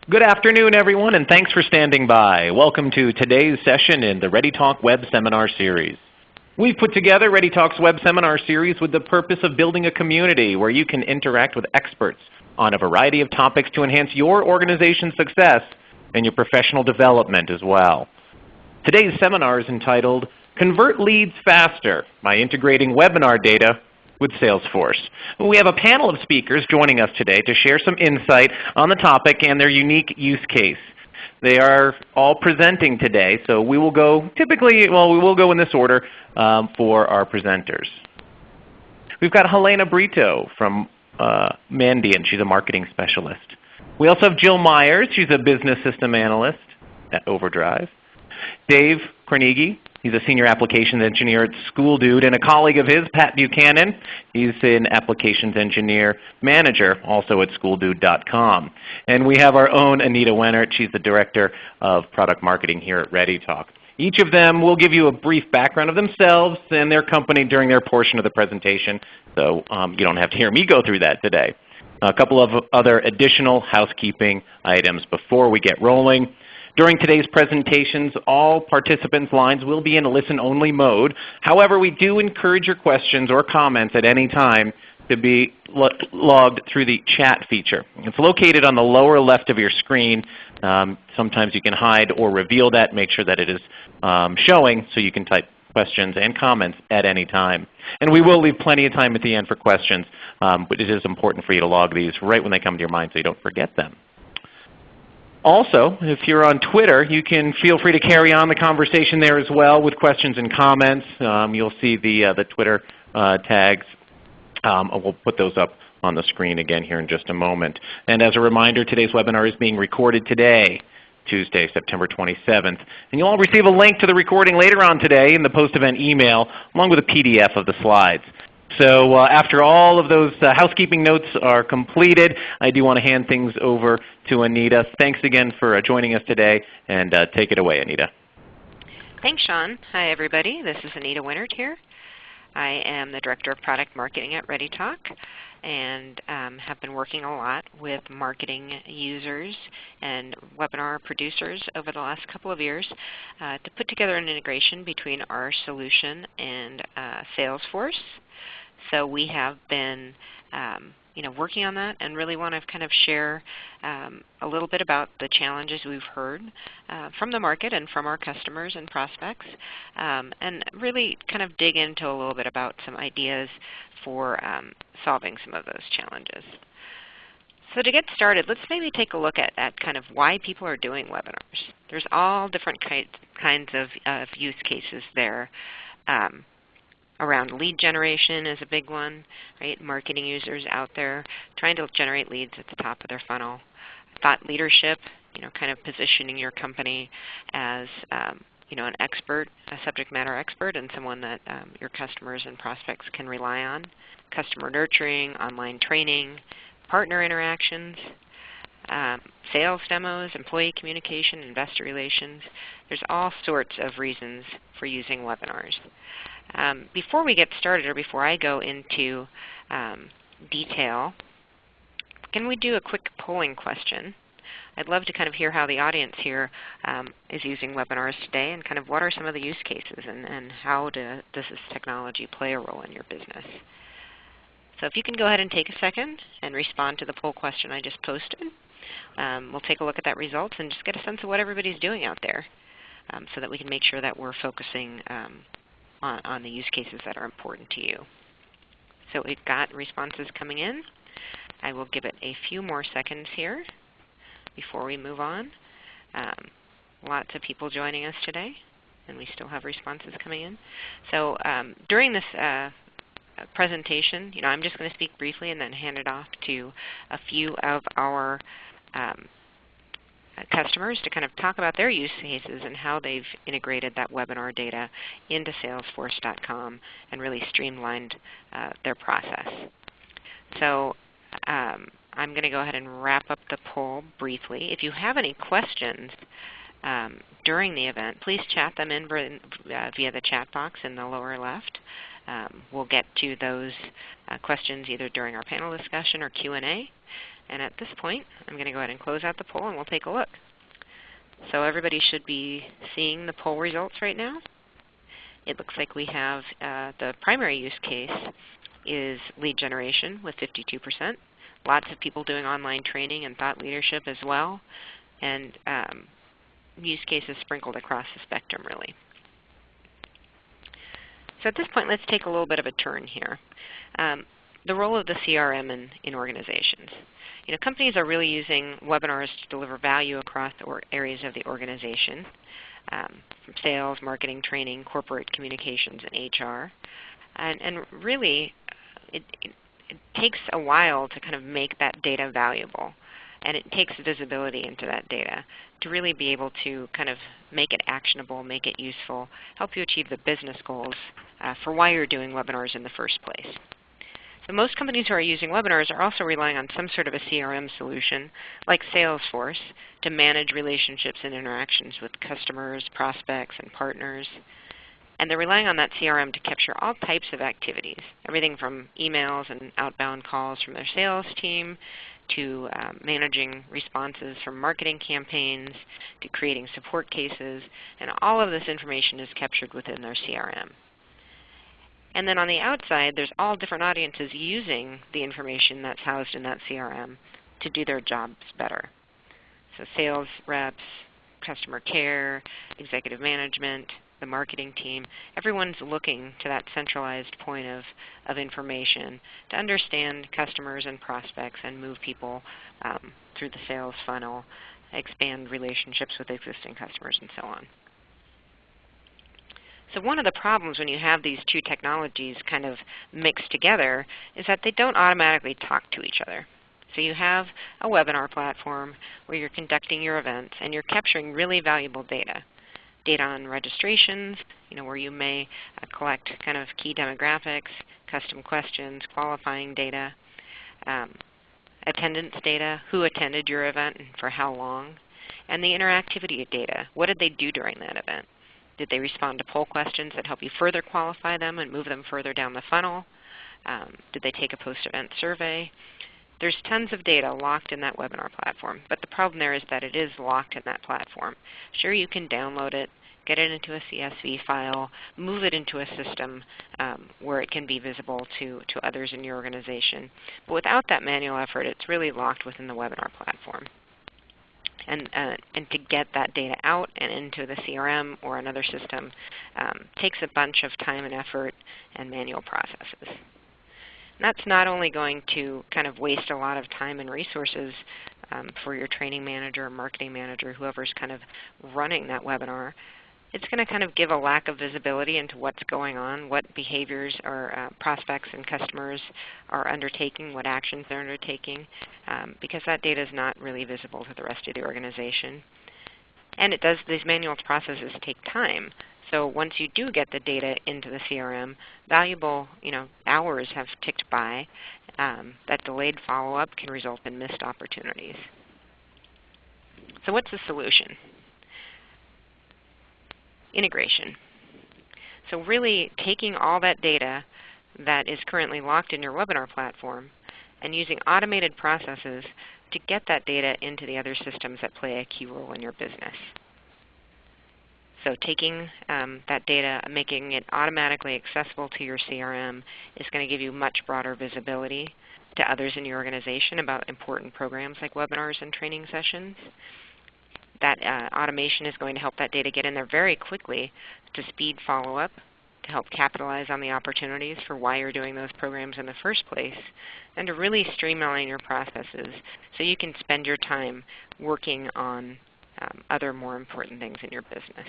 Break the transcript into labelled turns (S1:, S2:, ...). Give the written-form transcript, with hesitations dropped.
S1: Good afternoon, everyone, and thanks for standing by. Welcome to today's session in the ReadyTalk Web Seminar Series. We've put together ReadyTalk's Web Seminar Series with the purpose of building a community where you can interact with experts on a variety of topics to enhance your organization's success and your professional development as well. Today's seminar is entitled, Convert Leads Faster by Integrating Webinar Data with Salesforce. We have a panel of speakers joining us today to share some insight on the topic and their unique use case. They are all presenting today, so we will go we will go in this order for our presenters. We've got Helena Brito from Mandiant. She's a marketing specialist. We also have Jill Myers. She's a business system analyst at Overdrive. Dave Carnegie. He's a senior applications engineer at SchoolDude, and a colleague of his, Pat Buchanan. He's an applications engineer manager, also at schooldude.com. And we have our own Anita Wennert. She's the director of product marketing here at ReadyTalk. Each of them will give you a brief background of themselves and their company during their portion of the presentation, so you don't have to hear me go through that today. A couple of other additional housekeeping items before we get rolling. During today's presentations, all participants' lines will be in a listen-only mode. However, we do encourage your questions or comments at any time to be logged through the chat feature. It's located on the lower left of your screen. Sometimes you can hide or reveal that. Make sure that it is showing so you can type questions and comments at any time. And we will leave plenty of time at the end for questions, but it is important for you to log these right when they come to your mind so you don't forget them. Also, if you're on Twitter, you can feel free to carry on the conversation there as well with questions and comments. You'll see the Twitter tags. We'll put those up on the screen again here in just a moment. And as a reminder, today's webinar is being recorded today, Tuesday, September 27th. And you'll all receive a link to the recording later on today in the post-event email, along with a PDF of the slides. So after all of those housekeeping notes are completed, I do want to hand things over to Anita. Thanks again for joining us today, and take it away, Anita.
S2: Thanks, Sean. Hi, everybody. This is Anita Wennert here. I am the Director of Product Marketing at ReadyTalk, and have been working a lot with marketing users and webinar producers over the last couple of years to put together an integration between our solution and Salesforce. So we have been working on that, and really want to kind of share a little bit about the challenges we've heard from the market and from our customers and prospects, and really kind of dig into a little bit about some ideas for solving some of those challenges. So to get started, let's maybe take a look at kind of why people are doing webinars. There's all different kinds of use cases there. Around lead generation is a big one, right? Marketing users out there trying to generate leads at the top of their funnel. Thought leadership, kind of positioning your company as an expert, a subject matter expert, and someone that your customers and prospects can rely on. Customer nurturing, online training, partner interactions, sales demos, employee communication, investor relations. There's all sorts of reasons for using webinars. Before we get started, or before I go into detail, can we do a quick polling question? I'd love to kind of hear how the audience here is using webinars today, and kind of what are some of the use cases, and how does this technology play a role in your business? So if you can go ahead and take a second and respond to the poll question I just posted. We'll take a look at that results and just get a sense of what everybody's doing out there, so that we can make sure that we're focusing on the use cases that are important to you. So we've got responses coming in. I will give it a few more seconds here before we move on. Lots of people joining us today, and we still have responses coming in. So during this presentation, I'm just going to speak briefly and then hand it off to a few of our customers to kind of talk about their use cases and how they've integrated that webinar data into Salesforce.com and really streamlined their process. So I'm going to go ahead and wrap up the poll briefly. If you have any questions during the event, please chat them in via the chat box in the lower left. We'll get to those questions either during our panel discussion or Q&A. And at this point, I'm going to go ahead and close out the poll and we'll take a look. So everybody should be seeing the poll results right now. It looks like we have the primary use case is lead generation with 52%. Lots of people doing online training and thought leadership as well. And use cases sprinkled across the spectrum, really. So at this point, let's take a little bit of a turn here. The role of the CRM in organizations. Companies are really using webinars to deliver value across the areas of the organization, from sales, marketing, training, corporate communications, and HR. And really, it takes a while to kind of make that data valuable. And it takes visibility into that data to really be able to kind of make it actionable, make it useful, help you achieve the business goals for why you're doing webinars in the first place. So most companies who are using webinars are also relying on some sort of a CRM solution like Salesforce to manage relationships and interactions with customers, prospects, and partners. And they're relying on that CRM to capture all types of activities, everything from emails and outbound calls from their sales team to managing responses from marketing campaigns to creating support cases, and all of this information is captured within their CRM. And then on the outside, there's all different audiences using the information that's housed in that CRM to do their jobs better. So sales reps, customer care, executive management, the marketing team, everyone's looking to that centralized point of information to understand customers and prospects and move people through the sales funnel, expand relationships with existing customers, and so on. So one of the problems when you have these two technologies kind of mixed together is that they don't automatically talk to each other. So you have a webinar platform where you're conducting your events and you're capturing really valuable data. Data on registrations, where you may collect kind of key demographics, custom questions, qualifying data, attendance data, who attended your event and for how long, and the interactivity data. What did they do during that event? Did they respond to poll questions that help you further qualify them and move them further down the funnel? Did they take a post-event survey? There's tons of data locked in that webinar platform, but the problem there is that it is locked in that platform. Sure, you can download it, get it into a CSV file, move it into a system where it can be visible to others in your organization. But without that manual effort, it's really locked within the webinar platform. And to get that data out and into the CRM or another system takes a bunch of time and effort and manual processes. And that's not only going to kind of waste a lot of time and resources for your training manager, marketing manager, whoever's kind of running that webinar. It's going to kind of give a lack of visibility into what's going on, what behaviors or prospects and customers are undertaking, what actions they're undertaking, because that data is not really visible to the rest of the organization. And these manual processes take time. So once you do get the data into the CRM, valuable hours have ticked by. That delayed follow-up can result in missed opportunities. So what's the solution? Integration. So really taking all that data that is currently locked in your webinar platform and using automated processes to get that data into the other systems that play a key role in your business. So taking that data, making it automatically accessible to your CRM is going to give you much broader visibility to others in your organization about important programs like webinars and training sessions. That automation is going to help that data get in there very quickly to speed follow-up, to help capitalize on the opportunities for why you're doing those programs in the first place, and to really streamline your processes so you can spend your time working on other more important things in your business.